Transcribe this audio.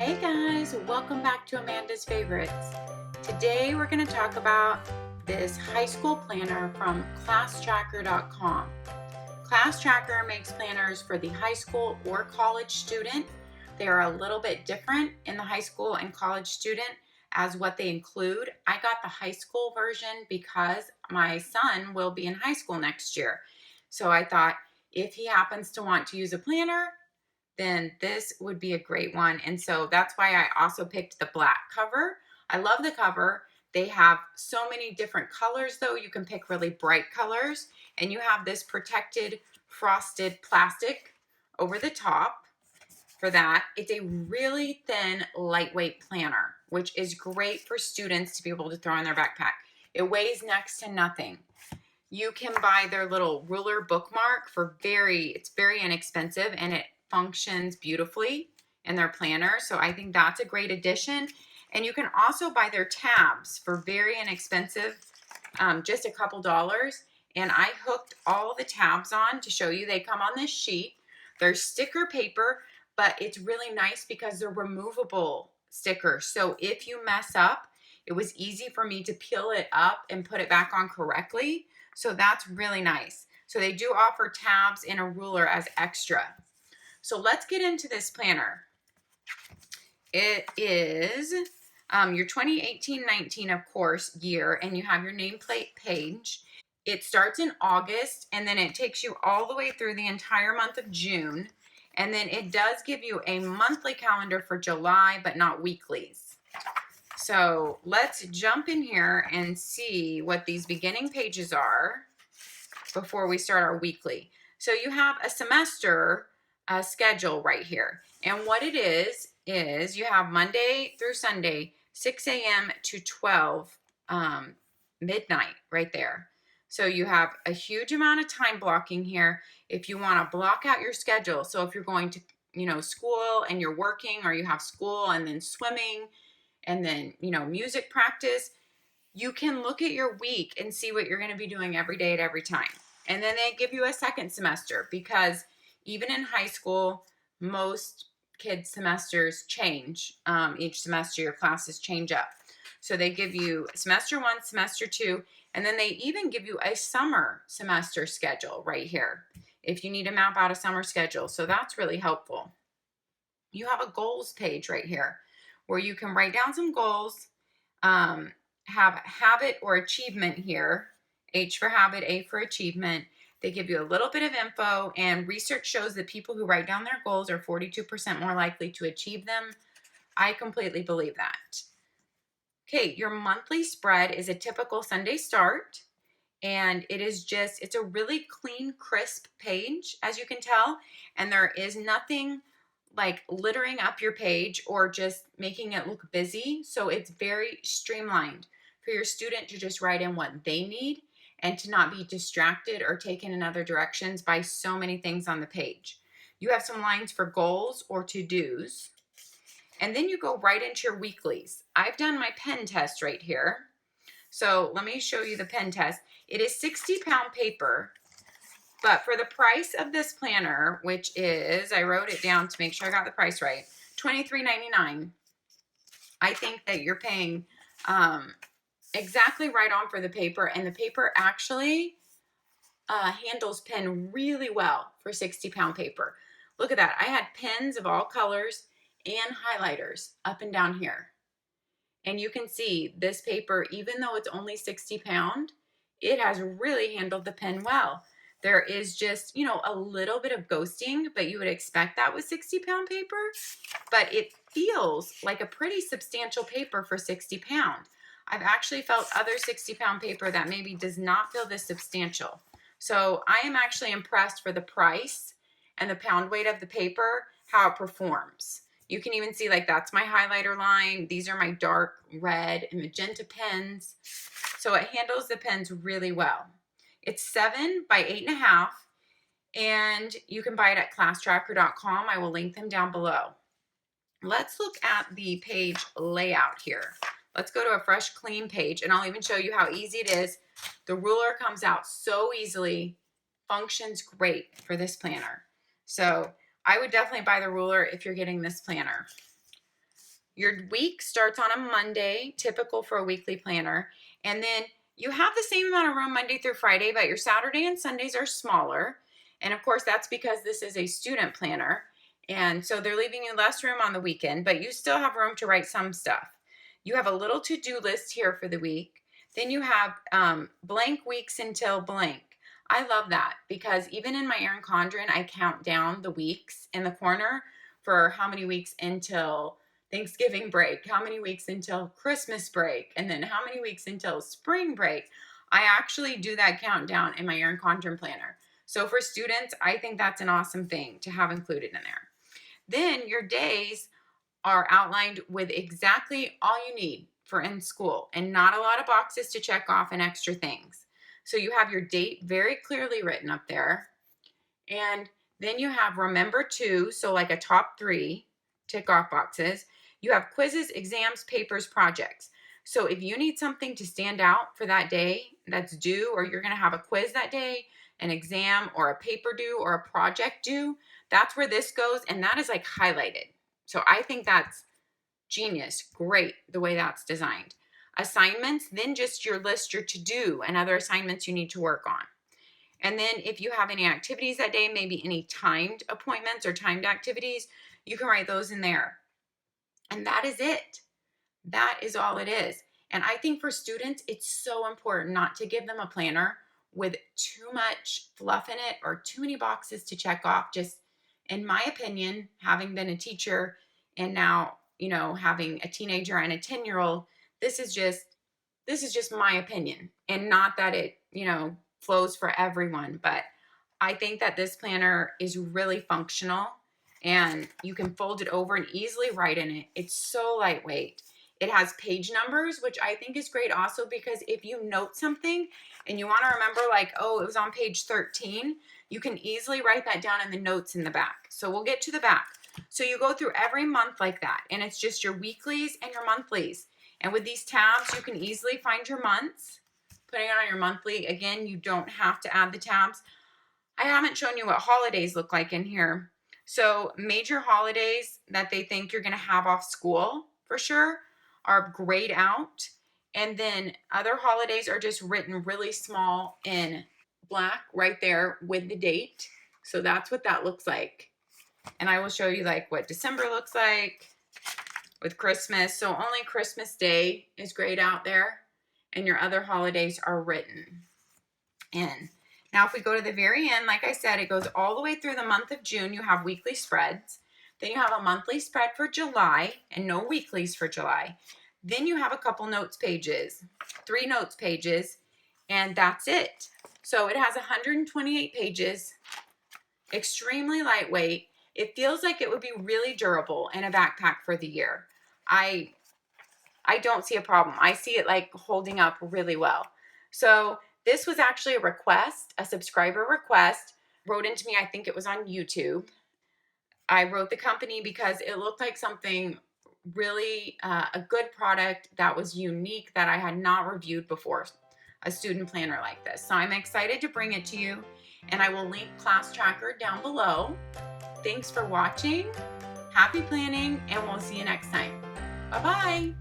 Hey guys, welcome back to Amanda's Favorites. Today we're going to talk about this high school planner from ClassTracker.com. ClassTracker makes planners for the high school or college student. They are a little bit different in the high school and college student as what they include. I got the high school version because my son will be in high school next year. So I thought if he happens to want to use a planner, then this would be a great one. And so that's why I also picked the black cover. I love the cover. They have so many different colors though. You can pick really bright colors, and you have this protected frosted plastic over the top for that. It's a really thin, lightweight planner, which is great for students to be able to throw in their backpack. It weighs next to nothing. You can buy their little ruler bookmark for it's very inexpensive, and it functions beautifully in their planner. So I think that's a great addition. And you can also buy their tabs for very inexpensive, just a couple dollars. And I hooked all the tabs on to show you. They come on this sheet. They're sticker paper, but it's really nice because they're removable stickers. So if you mess up, it was easy for me to peel it up and put it back on correctly. So that's really nice. So they do offer tabs and a ruler as extra. So let's get into this planner. It is your 2018-19, of course, year, and you have your nameplate page. It starts in August, and then it takes you all the way through the entire month of June. And then it does give you a monthly calendar for July, but not weeklies. So let's jump in here and see what these beginning pages are before we start our weekly. So you have a semester schedule right here. And what it is you have Monday through Sunday, 6 a.m. to 12 midnight right there. So you have a huge amount of time blocking here if you want to block out your schedule. So if you're going to, school and you're working, or you have school and then swimming and then, music practice, you can look at your week and see what you're going to be doing every day at every time. And then they give you a second semester, because even in high school, most kids' semesters change. Each semester, your classes change up. So they give you semester 1, semester 2, and then they even give you a summer semester schedule right here if you need to map out a summer schedule. So that's really helpful. You have a goals page right here where you can write down some goals, have habit or achievement here, H for habit, A for achievement. They give you a little bit of info, and research shows that people who write down their goals are 42% more likely to achieve them. I completely believe that. Okay, your monthly spread is a typical Sunday start, and it's a really clean, crisp page, as you can tell, and there is nothing like littering up your page or just making it look busy. So it's very streamlined for your student to just write in what they need and to not be distracted or taken in other directions by so many things on the page. You have some lines for goals or to-dos, and then you go right into your weeklies. I've done my pen test right here. So let me show you the pen test. It is 60-pound paper, but for the price of this planner, which is, I wrote it down to make sure I got the price right, $23.99, I think that you're paying exactly right on for the paper, and the paper actually handles pen really well for 60-pound paper. Look at that. I had pens of all colors and highlighters up and down here. And you can see this paper, even though it's only 60 pound, it has really handled the pen well. There is just, a little bit of ghosting, but you would expect that with 60-pound paper. But it feels like a pretty substantial paper for 60 pound. I've actually felt other 60-pound paper that maybe does not feel this substantial. So I am actually impressed for the price and the pound weight of the paper, how it performs. You can even see, like, that's my highlighter line. These are my dark red and magenta pens. So it handles the pens really well. It's 7 by 8.5, and you can buy it at ClassTracker.com. I will link them down below. Let's look at the page layout here. Let's go to a fresh, clean page, and I'll even show you how easy it is. The ruler comes out so easily, functions great for this planner. So I would definitely buy the ruler if you're getting this planner. Your week starts on a Monday, typical for a weekly planner, and then you have the same amount of room Monday through Friday, but your Saturday and Sundays are smaller. And of course, that's because this is a student planner. And so they're leaving you less room on the weekend, but you still have room to write some stuff. You have a little to-do list here for the week. Then you have blank weeks until blank. I love that because even in my ERIN CONDREN, I count down the weeks in the corner for how many weeks until Thanksgiving break, how many weeks until Christmas break, and then how many weeks until spring break. I actually do that countdown in my ERIN CONDREN planner. So for students, I think that's an awesome thing to have included in there. Then your days are outlined with exactly all you need for in school and not a lot of boxes to check off and extra things. So you have your date very clearly written up there. And then you have remember to, so like a top 3 tick off boxes. You have quizzes, exams, papers, projects. So if you need something to stand out for that day that's due, or you're going to have a quiz that day, an exam, or a paper due, or a project due, that's where this goes, and that is like highlighted. So I think that's genius. Great the way that's designed. Assignments, then just your list, your to-do, and other assignments you need to work on. And then if you have any activities that day, maybe any timed appointments or timed activities, you can write those in there. And that is it. That is all it is. And I think for students, it's so important not to give them a planner with too much fluff in it or too many boxes to check off. Just in my opinion, having been a teacher and now, having a teenager and a 10-year-old, this is just my opinion, and not that it, flows for everyone. But I think that this planner is really functional, and you can fold it over and easily write in it. It's so lightweight. It has page numbers, which I think is great also, because if you note something and you want to remember, like, oh, it was on page 13, you can easily write that down in the notes in the back. So we'll get to the back. So you go through every month like that, and it's just your weeklies and your monthlies. And with these tabs, you can easily find your months. Putting it on your monthly, again, you don't have to add the tabs. I haven't shown you what holidays look like in here. So major holidays that they think you're going to have off school for sure are grayed out. And then other holidays are just written really small in black right there with the date. So that's what that looks like. And I will show you like what December looks like with Christmas. So only Christmas Day is grayed out there, and your other holidays are written in. Now, if we go to the very end, like I said, it goes all the way through the month of June. You have weekly spreads. Then you have a monthly spread for July and no weeklies for July. Then you have a couple notes pages, 3 notes pages, and that's it. So it has 128 pages, extremely lightweight. It feels like it would be really durable in a backpack for the year. I don't see a problem. I see it like holding up really well. So this was actually a request, a subscriber request, wrote into me. I think it was on YouTube. I wrote the company because it looked like something really, a good product that was unique that I had not reviewed before, a student planner like this. So I'm excited to bring it to you, and I will link Class Tracker down below. Thanks for watching. Happy planning, and we'll see you next time. Bye-bye.